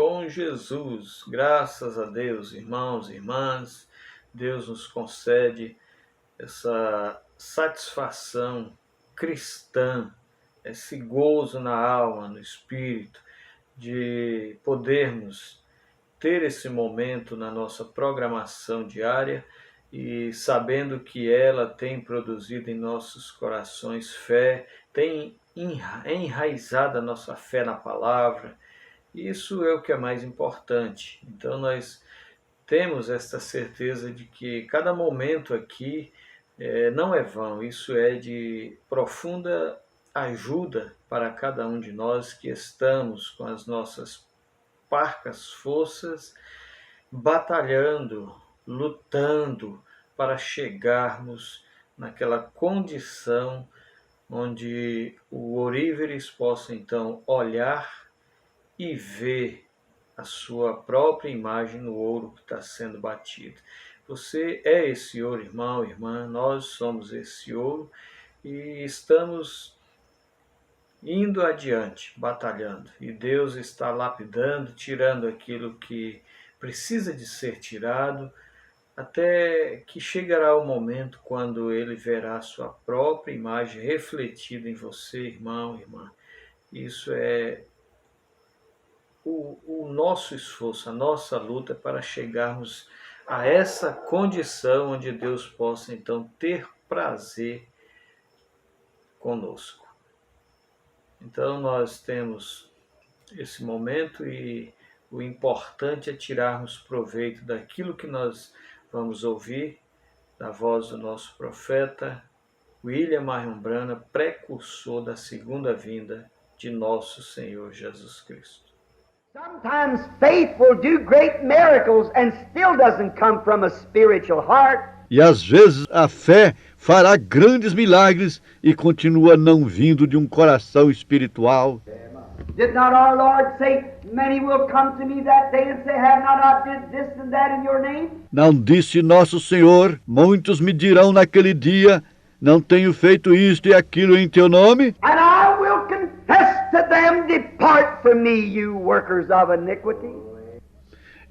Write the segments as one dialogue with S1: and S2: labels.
S1: com Jesus. Graças a Deus, irmãos e irmãs, Deus nos concede essa satisfação cristã, esse gozo na alma, no espírito, de podermos ter esse momento na nossa programação diária e sabendo que ela tem produzido em nossos corações fé, tem enraizado a nossa fé na palavra. Isso é o que é mais importante. Então nós temos esta certeza de que cada momento aqui não é vão, isso é de profunda ajuda para cada um de nós que estamos com as nossas parcas forças, batalhando, lutando para chegarmos naquela condição onde o oríveres possa então olhar e ver a sua própria imagem no ouro que está sendo batido. Você é esse ouro, irmão, irmã, nós somos esse ouro e estamos indo adiante, batalhando. E Deus está lapidando, tirando aquilo que precisa de ser tirado, até que chegará o momento quando Ele verá a sua própria imagem refletida em você, irmão, irmã. Isso é o nosso esforço, a nossa luta para chegarmos a essa condição onde Deus possa então ter prazer conosco. Então nós temos esse momento e o importante é tirarmos proveito daquilo que nós vamos ouvir da voz do nosso profeta William Marion Branham, precursor da segunda vinda de nosso Senhor Jesus Cristo.
S2: Sometimes faith will do great miracles and still doesn't come from a spiritual heart.
S3: E às vezes a fé fará grandes milagres e continua não vindo de um coração espiritual.
S2: Did not our Lord say, many will come to me that day and say, have not I did this and that in your name?
S3: Não disse nosso Senhor, muitos me dirão naquele dia, não tenho feito isto e aquilo em teu nome?
S2: And I will confess to them, depart from me, you workers of iniquity.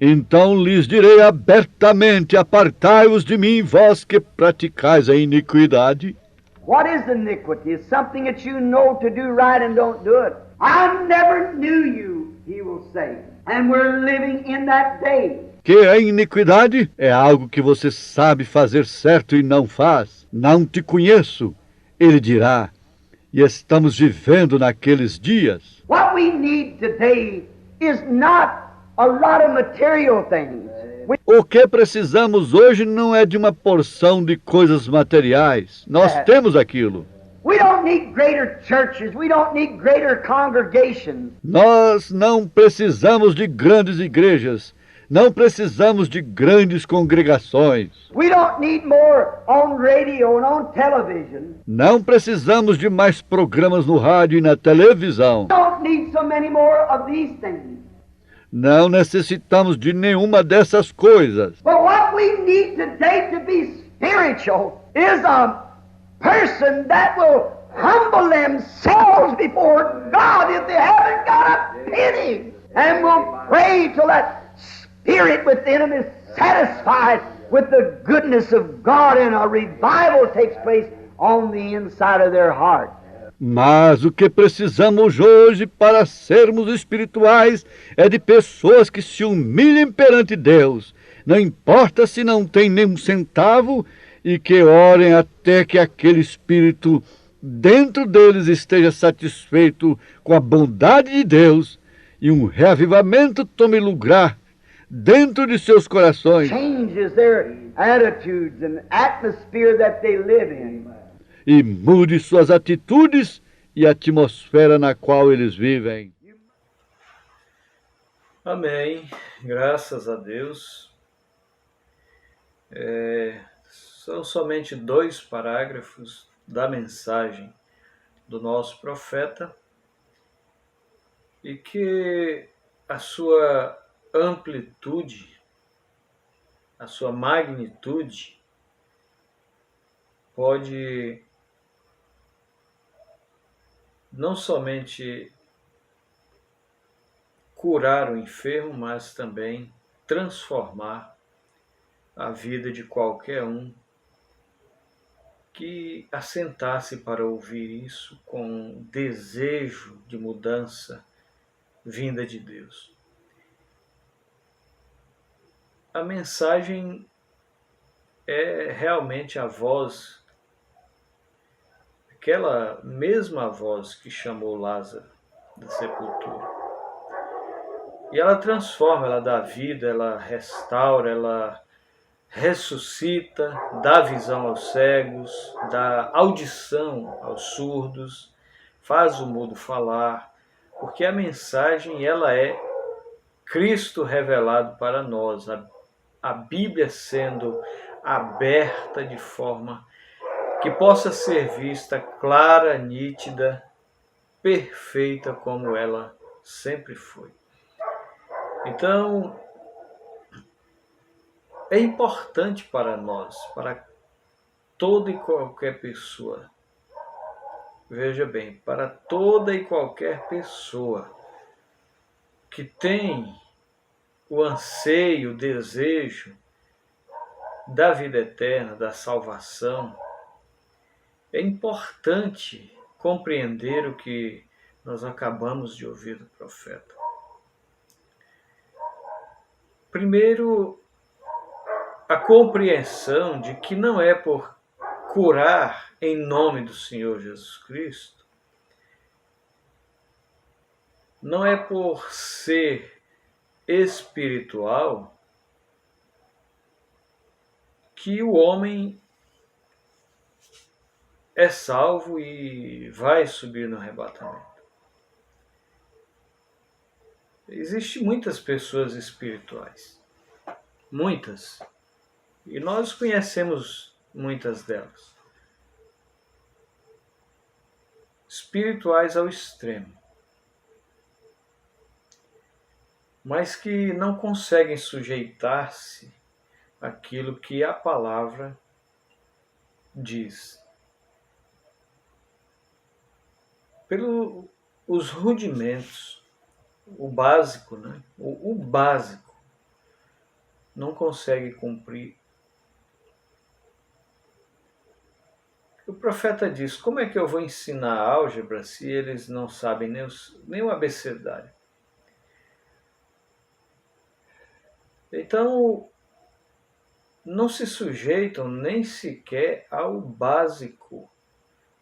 S3: Então lhes direi abertamente, apartai-vos de mim, vós que praticais a iniquidade.
S2: What is iniquity? It's something that you know to do right and don't do it. I never knew you, he will say. And we're living in that day.
S3: Que a iniquidade é algo que você sabe fazer certo e não faz. Não te conheço, ele dirá. E estamos vivendo naqueles dias.
S2: What we need today is not a lot of material things.
S3: O que precisamos hoje não é de uma porção de coisas materiais. Nós temos aquilo.
S2: We don't need greater churches. We don't need greater congregations.
S3: Nós não precisamos de grandes igrejas. Não precisamos de grandes congregações.
S2: We don't need more on radio and on television.
S3: Não precisamos de mais programas no rádio e na televisão.
S2: We don't need so many more of these things.
S3: Não necessitamos de nenhuma dessas coisas.
S2: But what we need today to be spiritual is a person that will humble themselves before God if they haven't got a penny, and will pray till that spirit within them is satisfied with the goodness of God, and a revival takes place on the inside of their heart.
S3: Mas o que precisamos hoje para sermos espirituais é de pessoas que se humilhem perante Deus, não importa se não tem nem um centavo, e que orem até que aquele espírito dentro deles esteja satisfeito com a bondade de Deus e um reavivamento tome lugar dentro de seus corações.
S2: Changes their attitudes and atmosphere that they live in.
S3: E mude suas atitudes e a atmosfera na qual eles vivem.
S1: Amém. Graças a Deus. São somente 2 parágrafos da mensagem do nosso profeta e que a sua amplitude, a sua magnitude pode não somente curar o enfermo, mas também transformar a vida de qualquer um que assentasse para ouvir isso com desejo de mudança vinda de Deus. A mensagem é realmente a voz, aquela mesma voz que chamou Lázaro da sepultura. E ela transforma, ela dá vida, ela restaura, ela ressuscita, dá visão aos cegos, dá audição aos surdos, faz o mudo falar, porque a mensagem ela é Cristo revelado para nós, a Bíblia sendo aberta de forma que possa ser vista clara, nítida, perfeita como ela sempre foi. Então, é importante para nós, para toda e qualquer pessoa, veja bem, para toda e qualquer pessoa que tem o anseio, o desejo da vida eterna, da salvação, é importante compreender o que nós acabamos de ouvir do profeta. Primeiro, a compreensão de que não é por curar em nome do Senhor Jesus Cristo, não é por ser espiritual que o homem é salvo e vai subir no arrebatamento. Existem muitas pessoas espirituais, muitas, e nós conhecemos muitas delas. Espirituais ao extremo, mas que não conseguem sujeitar-se àquilo que a palavra diz. Pelos rudimentos, o básico, né? O básico não consegue cumprir. O profeta diz: como é que eu vou ensinar álgebra se eles não sabem nem o abecedário? Então, não se sujeitam nem sequer ao básico,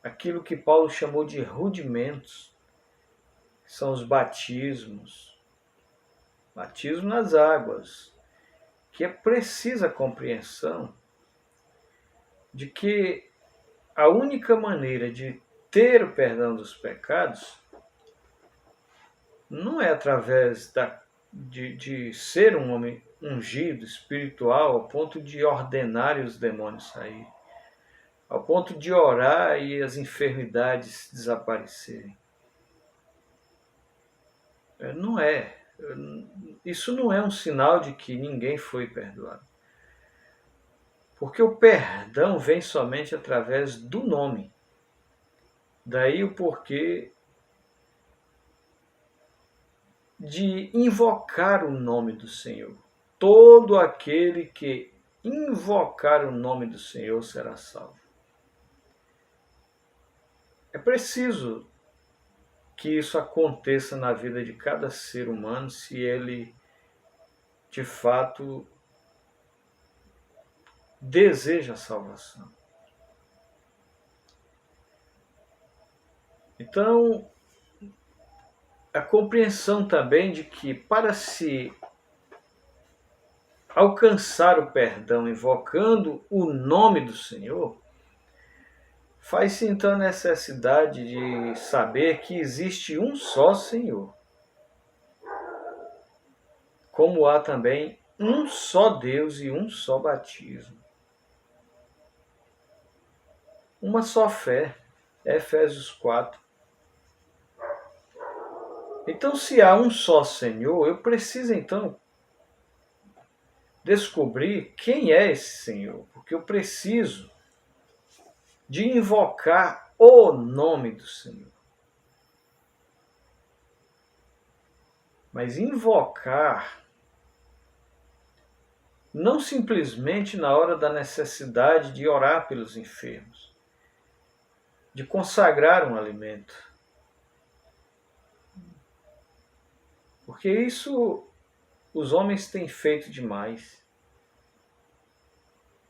S1: aquilo que Paulo chamou de rudimentos, que são os batismo nas águas, que é precisa a compreensão de que a única maneira de ter o perdão dos pecados não é através de ser um homem ungido, espiritual, ao ponto de ordenar os demônios saírem, ao ponto de orar e as enfermidades desaparecerem. Não é. Isso não é um sinal de que ninguém foi perdoado. Porque o perdão vem somente através do nome. Daí o porquê de invocar o nome do Senhor. Todo aquele que invocar o nome do Senhor será salvo. É preciso que isso aconteça na vida de cada ser humano se ele, de fato, deseja a salvação. Então, a compreensão também de que para se alcançar o perdão invocando o nome do Senhor, faz-se então a necessidade de saber que existe um só Senhor, como há também um só Deus e um só batismo. Uma só fé, Efésios 4. Então, se há um só Senhor, eu preciso então descobrir quem é esse Senhor, porque eu preciso de invocar o nome do Senhor. Mas invocar, não simplesmente na hora da necessidade de orar pelos enfermos, de consagrar um alimento. Porque isso os homens têm feito demais.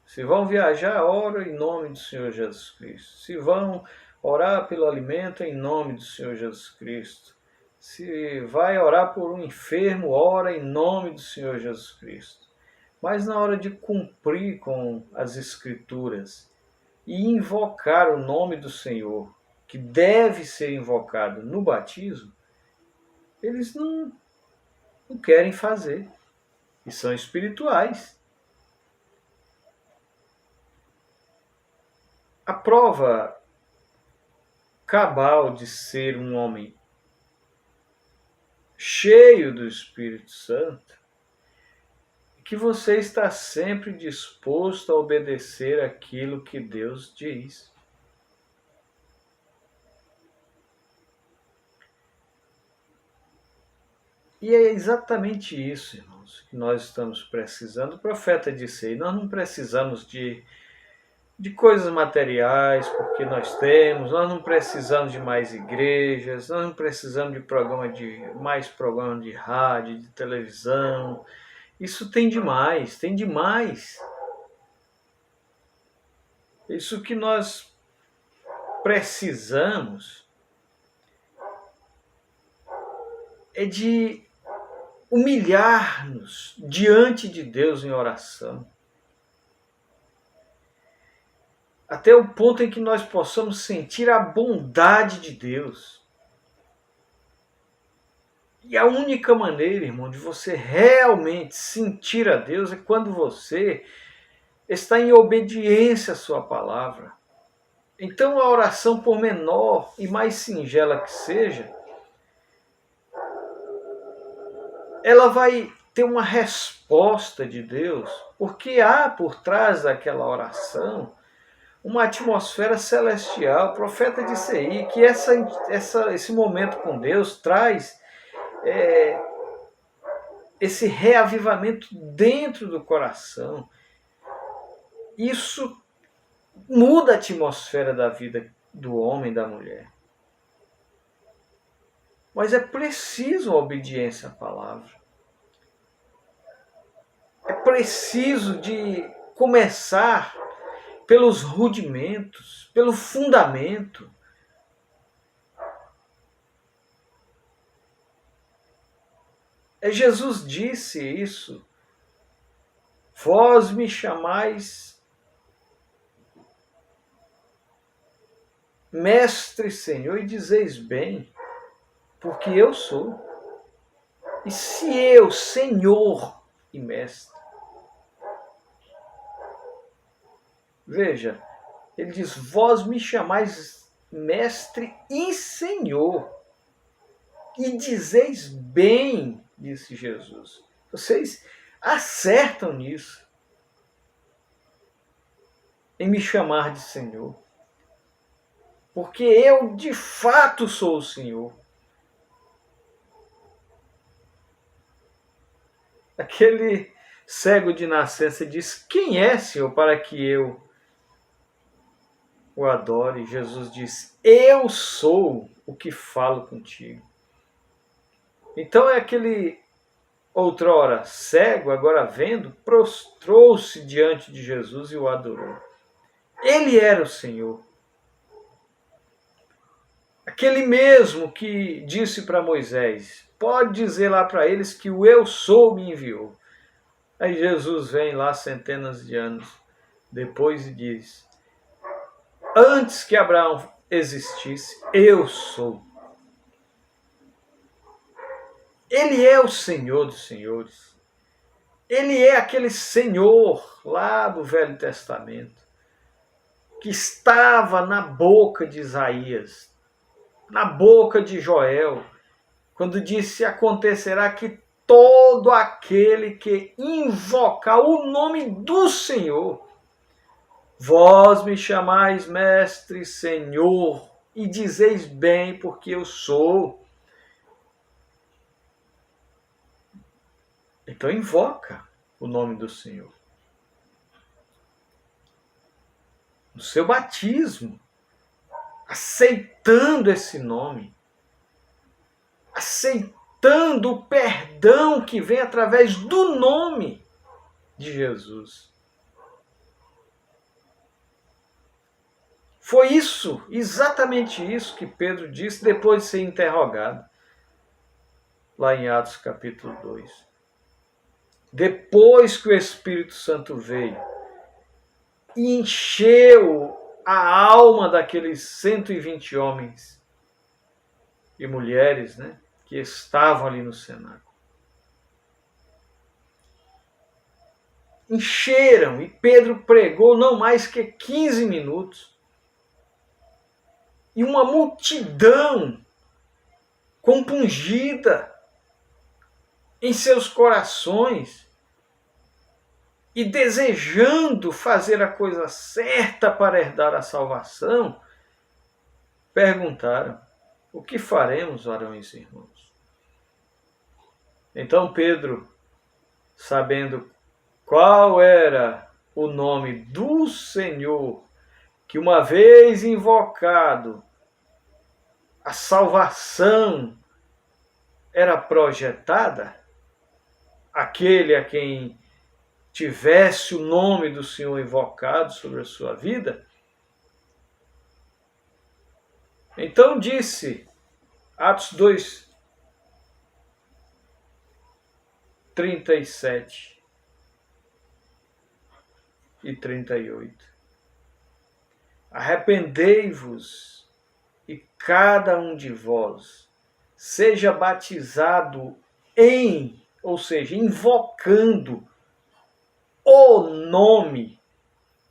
S1: Se vão viajar, ora em nome do Senhor Jesus Cristo. Se vão orar pelo alimento, em nome do Senhor Jesus Cristo. Se vai orar por um enfermo, ora em nome do Senhor Jesus Cristo. Mas na hora de cumprir com as Escrituras e invocar o nome do Senhor, que deve ser invocado no batismo, eles não querem fazer. E são espirituais. A prova cabal de ser um homem cheio do Espírito Santo é que você está sempre disposto a obedecer aquilo que Deus diz. E é exatamente isso, irmãos, que nós estamos precisando. O profeta disse aí, nós não precisamos de coisas materiais, porque nós não precisamos de mais igrejas, nós não precisamos de mais programa de rádio, de televisão. Isso tem demais, tem demais. Isso que nós precisamos é de humilhar-nos diante de Deus em oração. Até o ponto em que nós possamos sentir a bondade de Deus. E a única maneira, irmão, de você realmente sentir a Deus é quando você está em obediência à sua palavra. Então a oração, por menor e mais singela que seja, ela vai ter uma resposta de Deus, porque há por trás daquela oração uma atmosfera celestial. O profeta disse aí que esse momento com Deus traz esse reavivamento dentro do coração. Isso muda a atmosfera da vida do homem e da mulher. Mas é preciso a obediência à palavra. É preciso de começar pelos rudimentos, pelo fundamento. Jesus disse isso. Vós me chamais Mestre, Senhor, e dizeis bem, porque eu sou. E se eu, Senhor e Mestre, veja, ele diz, vós me chamais Mestre e Senhor, e dizeis bem, disse Jesus. Vocês acertam nisso, em me chamar de Senhor, porque eu de fato sou o Senhor. Aquele cego de nascença diz, quem é, Senhor, para que eu o adore? Jesus diz, eu sou o que falo contigo. Então é aquele outrora cego, agora vendo, prostrou-se diante de Jesus e o adorou. Ele era o Senhor. Aquele mesmo que disse para Moisés, pode dizer lá para eles que o eu sou me enviou. Aí Jesus vem lá centenas de anos depois e diz, antes que Abraão existisse, eu sou. Ele é o Senhor dos senhores. Ele é aquele Senhor lá do Velho Testamento, que estava na boca de Isaías, na boca de Joel, quando disse, acontecerá que todo aquele que invocar o nome do Senhor, vós me chamais Mestre, Senhor, e dizeis bem, porque eu sou. Então invoca o nome do Senhor. No seu batismo, aceitando esse nome, aceitando o perdão que vem através do nome de Jesus. Foi isso, exatamente isso que Pedro disse depois de ser interrogado, lá em Atos capítulo 2. Depois que o Espírito Santo veio e encheu a alma daqueles 120 homens e mulheres, né, que estavam ali no cenáculo. Encheram, e Pedro pregou não mais que 15 minutos. E uma multidão compungida em seus corações e desejando fazer a coisa certa para herdar a salvação, perguntaram: o que faremos, varões e irmãos? Então Pedro, sabendo qual era o nome do Senhor, que uma vez invocado, a salvação era projetada, aquele a quem tivesse o nome do Senhor invocado sobre a sua vida, então disse, Atos 2, 37 e 38. Arrependei-vos e cada um de vós seja batizado ou seja, invocando o nome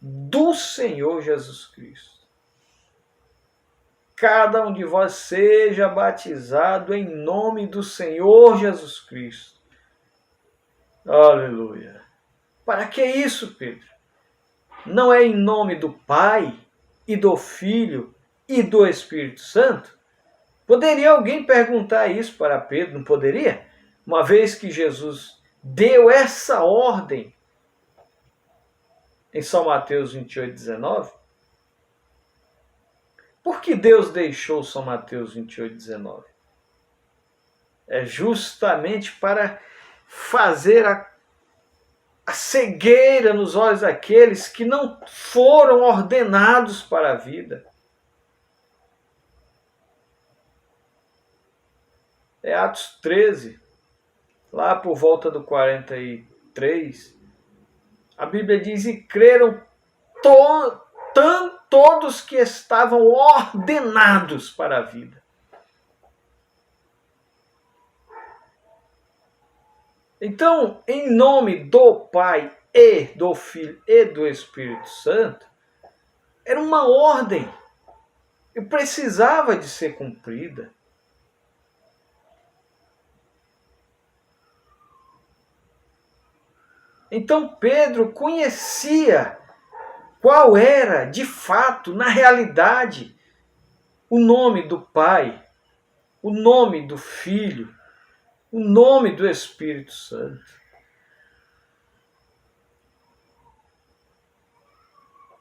S1: do Senhor Jesus Cristo. Cada um de vós seja batizado em nome do Senhor Jesus Cristo. Aleluia. Para que isso, Pedro? Não é em nome do Pai e do Filho e do Espírito Santo? Poderia alguém perguntar isso para Pedro, não poderia? Uma vez que Jesus deu essa ordem em São Mateus 28, 19? Por que Deus deixou São Mateus 28, 19? É justamente para fazer a cegueira nos olhos daqueles que não foram ordenados para a vida. É Atos 13, lá por volta do 43, a Bíblia diz, e creram todos que estavam ordenados para a vida. Então, em nome do Pai e do Filho e do Espírito Santo, era uma ordem e precisava de ser cumprida. Então Pedro conhecia qual era, de fato, na realidade, o nome do Pai, o nome do Filho, o nome do Espírito Santo.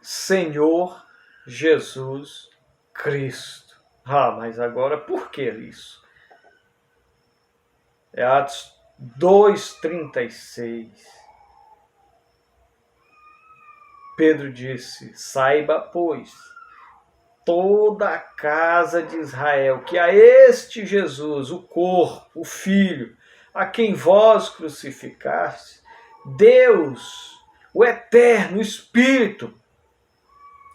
S1: Senhor Jesus Cristo. Mas agora por que isso? É Atos 2:36. Pedro disse, saiba, pois, toda a casa de Israel, que a este Jesus, o corpo, o Filho, a quem vós crucificaste, Deus, o Eterno, o Espírito,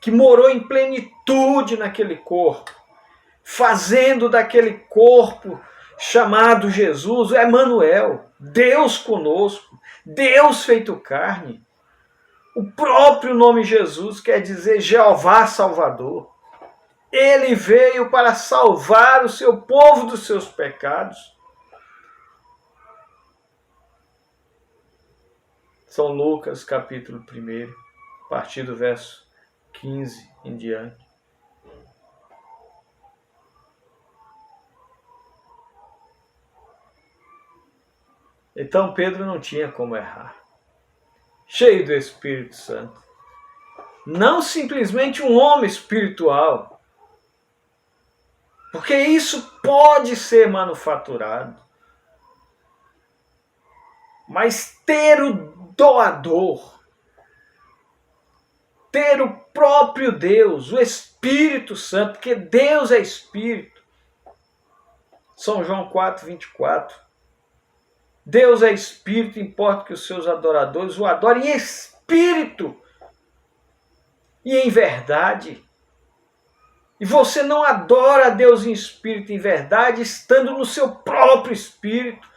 S1: que morou em plenitude naquele corpo, fazendo daquele corpo chamado Jesus, Emanuel, Deus conosco, Deus feito carne. O próprio nome Jesus quer dizer Jeová Salvador. Ele veio para salvar o seu povo dos seus pecados. São Lucas, capítulo 1, a partir do verso 15 em diante. Então Pedro não tinha como errar. Cheio do Espírito Santo. Não simplesmente um homem espiritual. Porque isso pode ser manufaturado. Mas ter o doador, ter o próprio Deus, o Espírito Santo, porque Deus é Espírito. São João 4:24. Deus é Espírito, importa que os seus adoradores o adorem em Espírito e em verdade. E você não adora a Deus em Espírito e em verdade estando no seu próprio Espírito,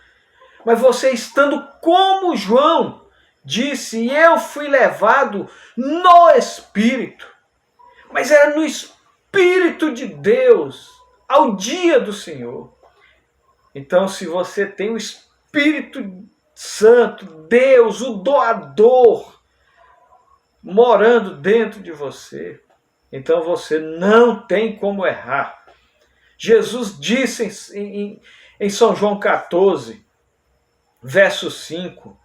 S1: mas você estando como João disse, eu fui levado no Espírito, mas era no Espírito de Deus, ao dia do Senhor. Então, se você tem o Espírito Santo, Deus, o doador, morando dentro de você, então você não tem como errar. Jesus disse em São João 14, verso 5,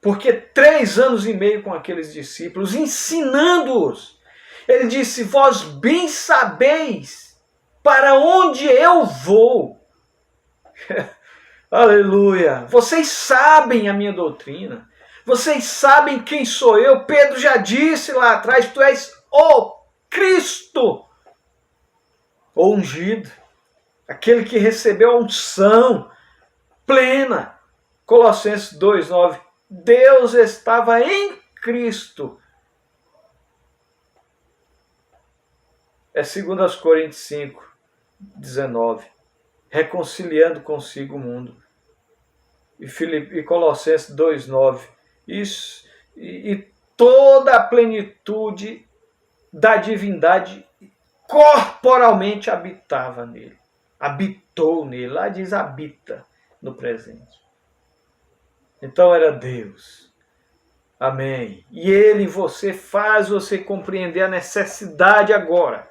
S1: porque 3 anos e meio com aqueles discípulos, ensinando-os, ele disse, vós bem sabeis para onde eu vou. Aleluia! Vocês sabem a minha doutrina, vocês sabem quem sou eu. Pedro já disse lá atrás, tu és o Cristo, o ungido, aquele que recebeu a unção plena. Colossenses 2:9, Deus estava em Cristo. É 2 Coríntios 5:19, reconciliando consigo o mundo. E Colossenses 2:9, isso, e toda a plenitude da divindade corporalmente habitava nele. Habitou nele. Lá diz habita no presente. Então era Deus. Amém. E Ele em você faz você compreender a necessidade agora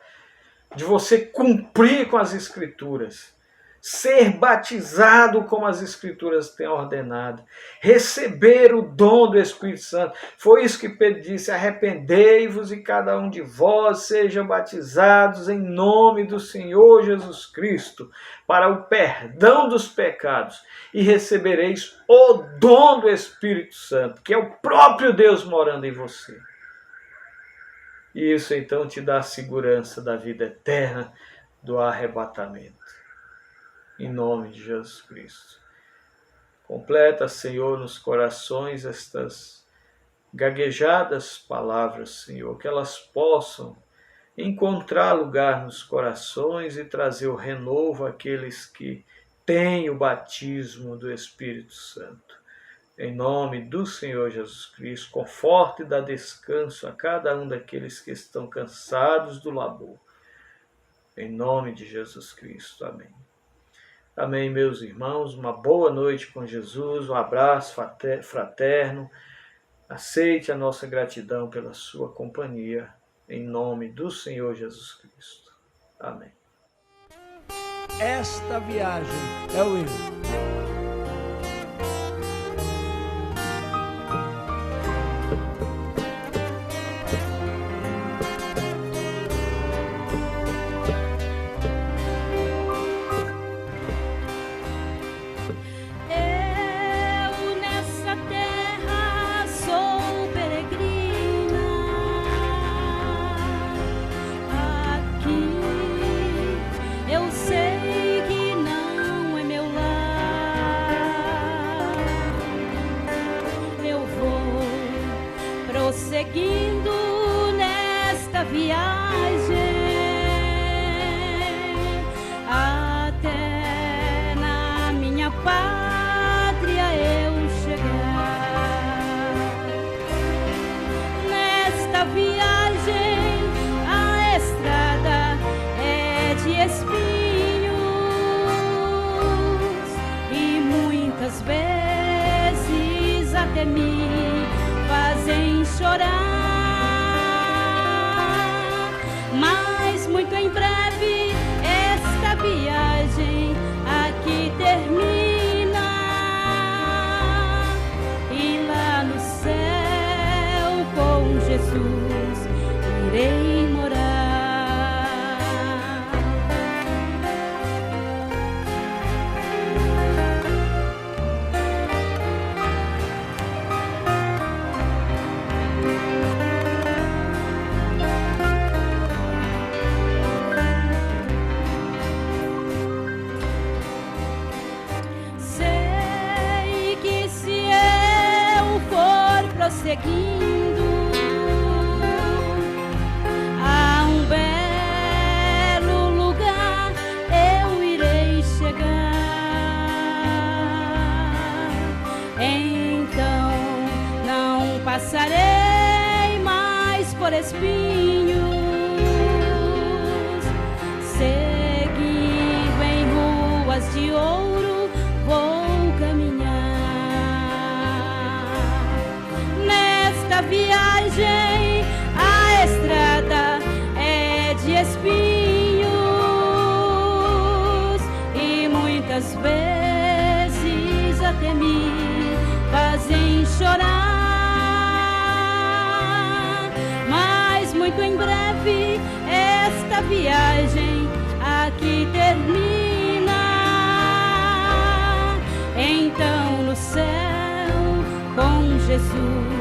S1: de você cumprir com as Escrituras. Ser batizado como as Escrituras têm ordenado. Receber o dom do Espírito Santo. Foi isso que Pedro disse, arrependei-vos e cada um de vós sejam batizados em nome do Senhor Jesus Cristo para o perdão dos pecados e recebereis o dom do Espírito Santo, que é o próprio Deus morando em você. E isso então te dá a segurança da vida eterna, do arrebatamento. Em nome de Jesus Cristo. Completa, Senhor, nos corações estas gaguejadas palavras, Senhor, que elas possam encontrar lugar nos corações e trazer o renovo àqueles que têm o batismo do Espírito Santo. Em nome do Senhor Jesus Cristo, conforte e dá descanso a cada um daqueles que estão cansados do labor. Em nome de Jesus Cristo. Amém. Amém, meus irmãos. Uma boa noite com Jesus, um abraço fraterno. Aceite a nossa gratidão pela sua companhia, em nome do Senhor Jesus Cristo. Amém.
S4: Esta viagem é o hino.
S5: Seguindo nesta viagem até na minha pátria eu chegar. Nesta viagem a estrada é de espinhos e muitas vezes até me fazem chorar, mas andarei mais por espinhos, seguindo em ruas de ouro vou caminhar. Nesta viagem a estrada é de espinhos e muitas vezes até me fazem chorar, mas muito em breve esta viagem aqui termina. Então no céu com Jesus